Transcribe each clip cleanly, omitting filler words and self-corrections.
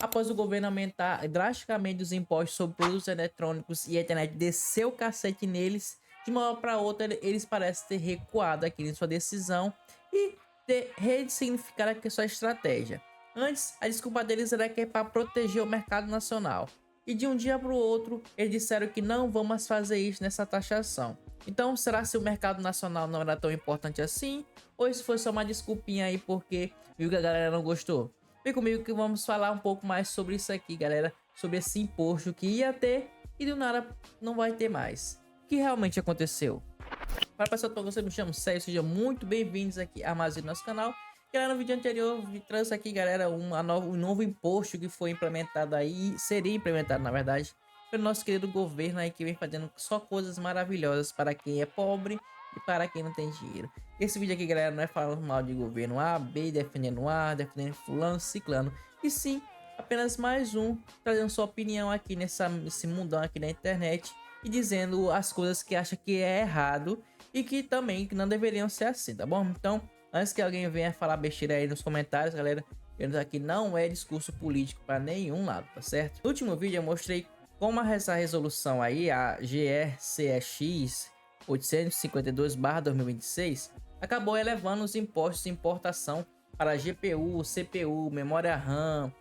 após o governo aumentar drasticamente os impostos sobre produtos eletrônicos e a internet desceu o cacete neles, de uma hora para outra eles parecem ter recuado aqui em sua decisão e ter ressignificado aqui sua estratégia. Antes, a desculpa deles era que é para proteger o mercado nacional. E de um dia para o outro, eles disseram que não vamos fazer isso nessa taxação. Então, será se o mercado nacional não era tão importante assim? Ou isso foi só uma desculpinha aí porque viu que a galera não gostou? Vem comigo que vamos falar um pouco mais sobre isso aqui, galera. Sobre esse imposto que ia ter e do nada não vai ter mais. O que realmente aconteceu? Para pessoal, para você me chama Sérgio, sejam muito bem-vindos aqui a mais um nosso canal. Galera, no vídeo anterior eu trouxe aqui, galera, um novo imposto que foi implementado aí, seria implementado na verdade, pelo nosso querido governo aí que vem fazendo só coisas maravilhosas para quem é pobre e para quem não tem dinheiro. Esse vídeo aqui, galera, não é falando mal de governo A, B, defendendo A, defendendo fulano, ciclano, e sim apenas mais um trazendo sua opinião aqui nesse mundão aqui na internet e dizendo as coisas que acha que é errado e que também que não deveriam ser assim, tá bom? Então, antes que alguém venha falar besteira aí nos comentários, galera, isso aqui não é discurso político para nenhum lado, tá certo? No último vídeo eu mostrei como essa resolução aí, a GRCX 852/2026, acabou elevando os impostos de importação para GPU, CPU, memória RAM,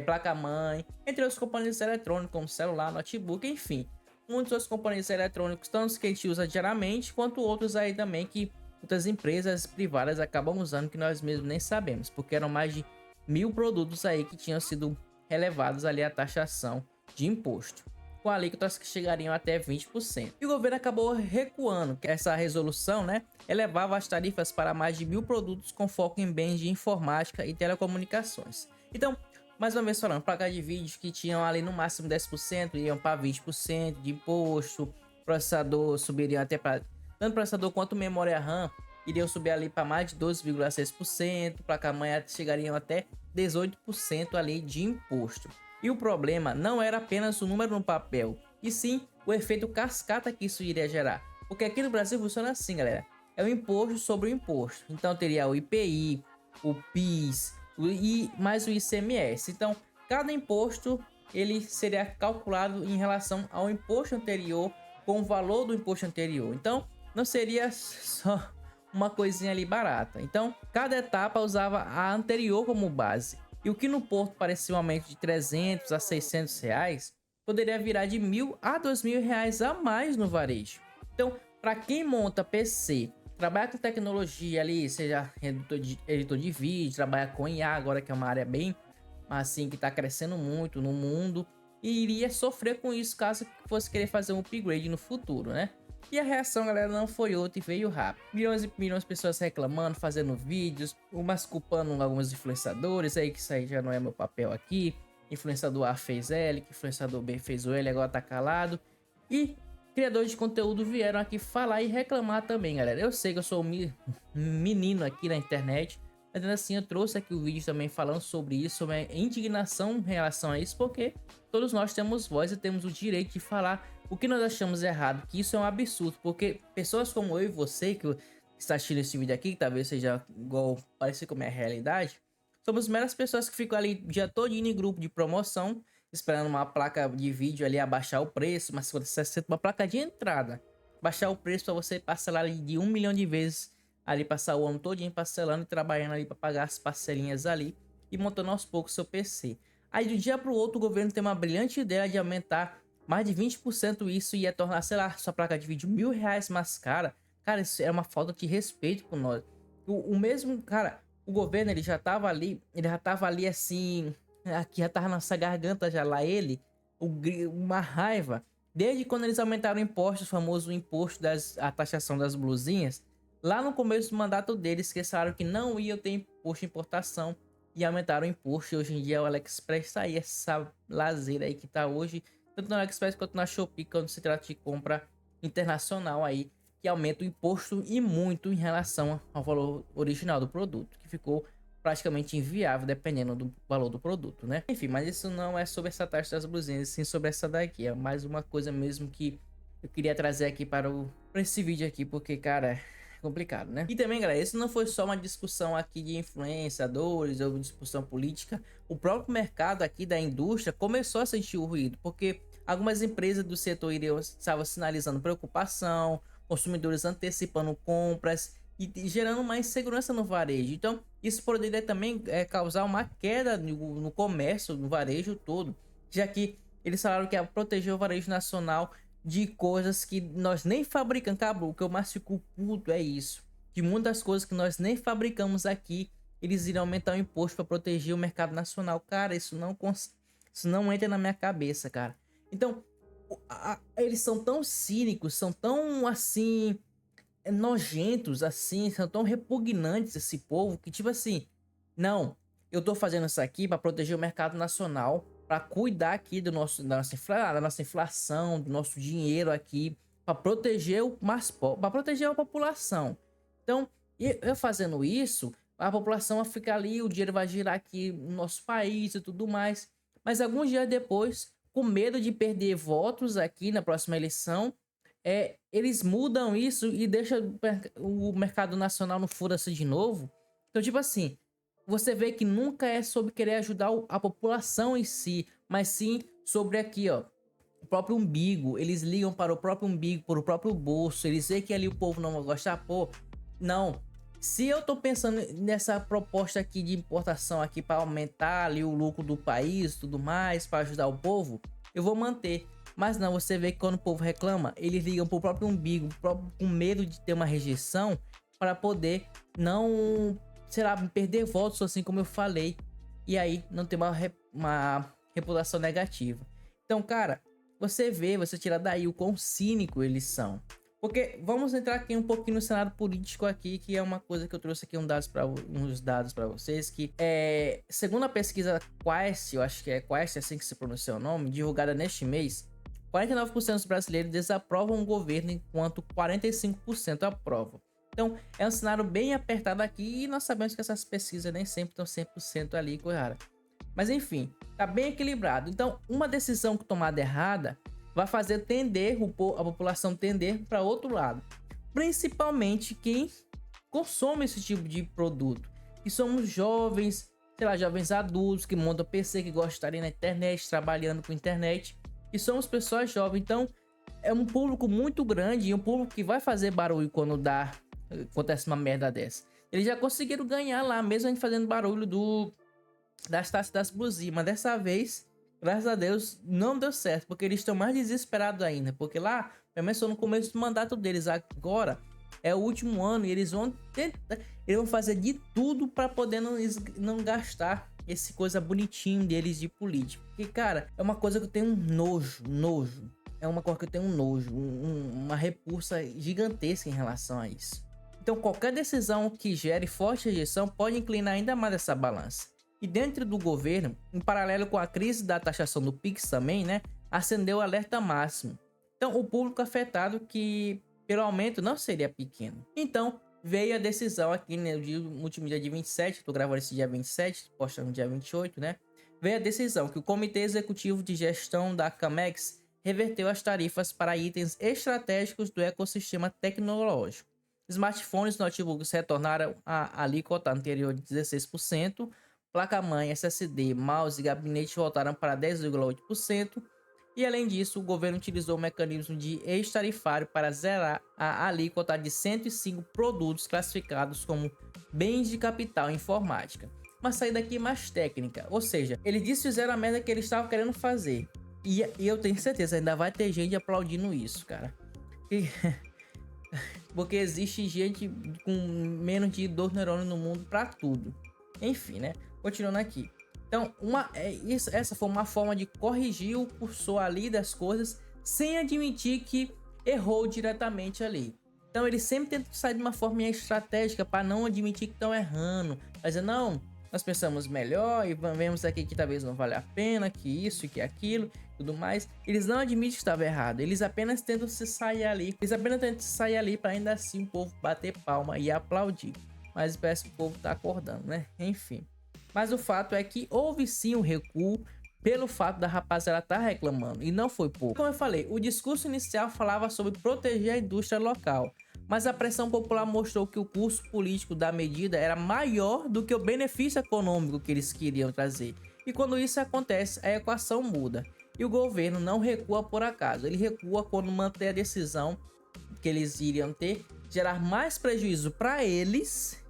placa-mãe, entre outros componentes eletrônicos como celular, notebook, enfim. Muitos outros componentes eletrônicos, tanto os que a gente usa diariamente, quanto outros aí também que muitas empresas privadas acabam usando que nós mesmos nem sabemos, porque eram mais de 1000 produtos aí que tinham sido relevados ali a taxação de imposto, com alíquotas que chegariam até 20%. E o governo acabou recuando, que essa resolução, né, elevava as tarifas para mais de 1000 produtos com foco em bens de informática e telecomunicações. Então, mais uma vez falando, placas de vídeo que tinham ali no máximo 10%, iam para 20% de imposto, processador subiriam até para, tanto processador quanto memória RAM, iriam subir ali para mais de 12,6%, placa-mãe chegariam até 18% ali de imposto. E o problema não era apenas o número no papel, e sim o efeito cascata que isso iria gerar. Porque aqui no Brasil funciona assim, galera, é o imposto sobre o imposto. Então teria o IPI, o PIS, e mais o ICMS. Então, cada imposto ele seria calculado em relação ao imposto anterior com o valor do imposto anterior. Então, não seria só uma coisinha ali barata. Então, cada etapa usava a anterior como base. E o que no Porto parecia um aumento de 300 a 600 reais, poderia virar de 1000 a 2000 reais a mais no varejo. Então, para quem monta PC, trabalha com tecnologia ali, seja editor de vídeo, trabalha com IA agora, que é uma área bem assim que está crescendo muito no mundo, e iria sofrer com isso caso fosse querer fazer um upgrade no futuro, né? E a reação, galera, não foi outra e veio rápido. Milhões e milhões de pessoas reclamando, fazendo vídeos, umas culpando alguns influenciadores aí, que isso aí já não é meu papel aqui. Influenciador A fez L, que influenciador B fez o L, agora tá calado. E criadores de conteúdo vieram aqui falar e reclamar também, galera. Eu sei que eu sou um menino aqui na internet, mas ainda assim eu trouxe aqui o vídeo também falando sobre isso, sobre a indignação em relação a isso, porque todos nós temos voz e temos o direito de falar o que nós achamos errado, que isso é um absurdo, porque pessoas como eu e você, que está assistindo esse vídeo aqui, que talvez seja igual, parecer como é a realidade, somos meras pessoas que ficam ali o dia todo em grupo de promoção, esperando uma placa de vídeo ali abaixar o preço, mas 50, uma placa de entrada, baixar o preço para você parcelar ali de 1 milhão de vezes, ali passar o ano todinho parcelando e trabalhando ali para pagar as parcelinhas ali e montando aos poucos seu PC. Aí de um dia para o outro o governo tem uma brilhante ideia de aumentar mais de 20% isso e ia tornar, sei lá, sua placa de vídeo 1000 reais mais cara. Cara, isso é uma falta de respeito com nós. O mesmo, cara, o governo ele já tava ali assim, aqui já tava na nossa garganta já lá ele, uma raiva. Desde quando eles aumentaram o imposto, o famoso imposto a taxação das blusinhas, lá no começo do mandato deles, que falaram que não ia ter imposto de importação e aumentaram o imposto. E hoje em dia o AliExpress tá aí, essa lazeira aí que tá hoje, tanto no AliExpress quanto na Shopee, quando se trata de compra internacional aí, que aumenta o imposto e muito em relação ao valor original do produto, que ficou praticamente inviável dependendo do valor do produto, né? Enfim, mas isso não é sobre essa taxa das blusinhas, sim sobre essa daqui. É mais uma coisa mesmo que eu queria trazer aqui para esse vídeo aqui, porque, cara, complicado, né? E também, galera, isso não foi só uma discussão aqui de influenciadores ou discussão política. O próprio mercado aqui da indústria começou a sentir o ruído, porque algumas empresas do setor estavam sinalizando preocupação, consumidores antecipando compras e gerando mais insegurança no varejo. Então, isso poderia também causar uma queda no comércio, no varejo todo, já que eles falaram que ia proteger o varejo nacional de coisas que nós nem fabricamos. Cabra, o que eu mais fico puto é isso, que muitas coisas que nós nem fabricamos aqui, eles iriam aumentar o imposto para proteger o mercado nacional. Cara, isso não entra na minha cabeça, cara. Então, eles são tão cínicos, são tão assim nojentos, assim, são tão repugnantes esse povo, que tipo assim, não, eu tô fazendo isso aqui para proteger o mercado nacional, para cuidar aqui da nossa inflação, do nosso dinheiro aqui, para proteger o mais pobre, para proteger a população. Então, eu fazendo isso, a população vai ficar ali, o dinheiro vai girar aqui no nosso país e tudo mais. Mas alguns dias depois, com medo de perder votos aqui na próxima eleição, eles mudam isso e deixam o mercado nacional no fura-se de novo. Então, tipo assim, você vê que nunca é sobre querer ajudar a população em si, mas sim sobre aqui, ó, o próprio umbigo. Eles ligam para o próprio umbigo, para o próprio bolso. Eles veem que ali o povo não vai gostar, pô, não. Se eu tô pensando nessa proposta aqui de importação aqui para aumentar ali o lucro do país, tudo mais, para ajudar o povo, eu vou manter. Mas não, você vê que quando o povo reclama, eles ligam pro próprio umbigo, com medo de ter uma rejeição, para poder não, sei lá, perder votos, assim como eu falei, e aí não ter uma reputação negativa. Então, cara, você tira daí o quão cínico eles são. Porque vamos entrar aqui um pouquinho no cenário político aqui, que é uma coisa que eu trouxe aqui uns dados para vocês, que segundo a pesquisa Quest, eu acho que é Quest, assim que se pronuncia o nome, divulgada neste mês, 49% dos brasileiros desaprovam o governo, enquanto 45% aprovam. Então, é um cenário bem apertado aqui, e nós sabemos que essas pesquisas nem sempre estão 100% ali corretas. Mas enfim, tá bem equilibrado. Então, uma decisão tomada errada vai fazer a população tender para outro lado. Principalmente quem consome esse tipo de produto. E somos jovens, sei lá, jovens adultos que montam PC, que gostam de estarem na internet, trabalhando com internet. E somos pessoas jovens, então é um público muito grande e um público que vai fazer barulho quando acontece uma merda dessa. Eles já conseguiram ganhar lá, mesmo a gente fazendo barulho das taxas das buzinas, mas dessa vez, graças a Deus, não deu certo, porque eles estão mais desesperados ainda, porque lá, começou no começo do mandato deles, agora é o último ano e eles vão fazer de tudo para poder não gastar esse coisa bonitinho deles de político. Porque, cara, é uma coisa que eu tenho um nojo. É uma coisa que eu tenho um nojo, uma repulsa gigantesca em relação a isso. Então, qualquer decisão que gere forte rejeição pode inclinar ainda mais essa balança. E dentro do governo, em paralelo com a crise da taxação do Pix também, né, acendeu o alerta máximo. Então, o público afetado que pelo aumento não seria pequeno. Então, veio a decisão aqui no último dia de 27, tô gravando esse dia 27, postando no dia 28, né? Veio a decisão que o Comitê Executivo de Gestão da Camex reverteu as tarifas para itens estratégicos do ecossistema tecnológico. Smartphones e notebooks retornaram à alíquota anterior de 16%, placa-mãe, SSD, mouse e gabinete voltaram para 10,8%, e além disso, o governo utilizou o mecanismo de ex-tarifário para zerar a alíquota de 105 produtos classificados como bens de capital informática. Uma saída aqui mais técnica, ou seja, eles desfizeram a merda que eles estavam querendo fazer. E eu tenho certeza, ainda vai ter gente aplaudindo isso, cara. Porque existe gente com menos de 2 neurônios no mundo para tudo. Enfim, né? Continuando aqui. Então, essa foi uma forma de corrigir o cursor ali das coisas sem admitir que errou diretamente ali. Então, eles sempre tentam sair de uma forma estratégica para não admitir que estão errando. Mas não, nós pensamos melhor e vemos aqui que talvez não vale a pena, que isso e que aquilo, tudo mais. Eles não admitem que estava errado, eles apenas tentam se sair ali. Para ainda assim o povo bater palma e aplaudir. Mas parece que o povo tá acordando, né? Enfim. Mas o fato é que houve sim um recuo pelo fato da rapaziada estar reclamando, e não foi pouco. Como eu falei, o discurso inicial falava sobre proteger a indústria local, mas a pressão popular mostrou que o custo político da medida era maior do que o benefício econômico que eles queriam trazer. E quando isso acontece, a equação muda. E o governo não recua por acaso, ele recua quando mantém a decisão que eles iriam ter gerar mais prejuízo para eles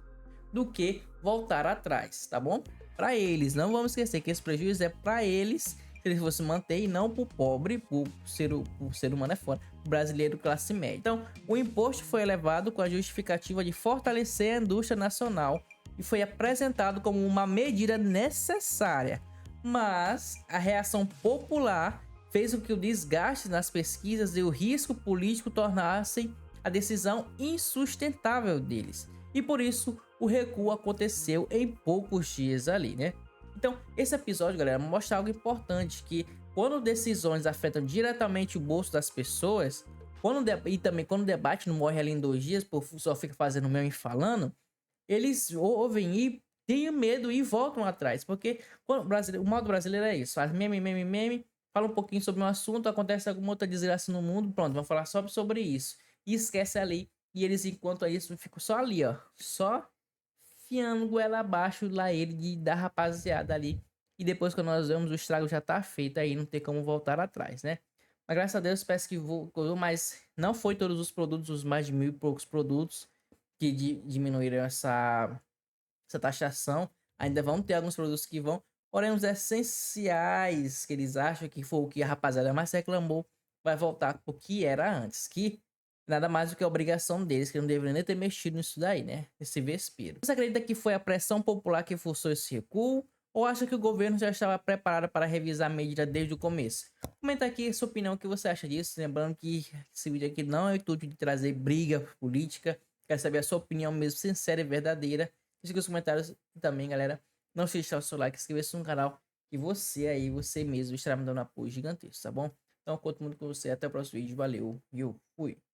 do que voltar atrás, tá bom? Para eles, não vamos esquecer que esse prejuízo é para eles, se eles fossem manter, e não para o pobre, por ser humano é fora, o brasileiro classe média. Então, o imposto foi elevado com a justificativa de fortalecer a indústria nacional e foi apresentado como uma medida necessária, mas a reação popular fez com que o desgaste nas pesquisas e o risco político tornassem a decisão insustentável deles. E por isso o recuo aconteceu em poucos dias ali, né? Então, esse episódio, galera, mostra algo importante, que quando decisões afetam diretamente o bolso das pessoas, e também quando o debate não morre ali em 2 dias, por só fica fazendo meme e falando, eles ouvem e têm medo e voltam atrás, porque o modo brasileiro é isso, faz meme, meme, meme, fala um pouquinho sobre um assunto, acontece alguma outra desgraça no mundo, pronto, vamos falar só sobre isso, e esquece ali, e eles enquanto isso ficam só ali, ó, só fiando goela abaixo lá ele da rapaziada ali, e depois quando nós vemos o estrago já tá feito aí, não tem como voltar atrás, né? Mas graças a Deus parece que voltou, mas não foi todos os produtos, os mais de 1.000 e poucos produtos que diminuíram essa taxação. Ainda vão ter alguns produtos que vão, porém os essenciais que eles acham que foi o que a rapaziada mais reclamou, vai voltar pro que era antes, que nada mais do que a obrigação deles, que não deveriam nem ter mexido nisso daí, né? Esse vespeiro. Você acredita que foi a pressão popular que forçou esse recuo? Ou acha que o governo já estava preparado para revisar a medida desde o começo? Comenta aqui a sua opinião, o que você acha disso. Lembrando que esse vídeo aqui não é o intuito de trazer briga política. Quero saber a sua opinião mesmo, sincera e verdadeira. Deixe aqui os comentários e também, galera, não se deixar o seu like, inscreva-se no canal. E você aí, você mesmo, estará me dando apoio gigantesco, tá bom? Então, eu conto muito com você. Até o próximo vídeo. Valeu e eu fui.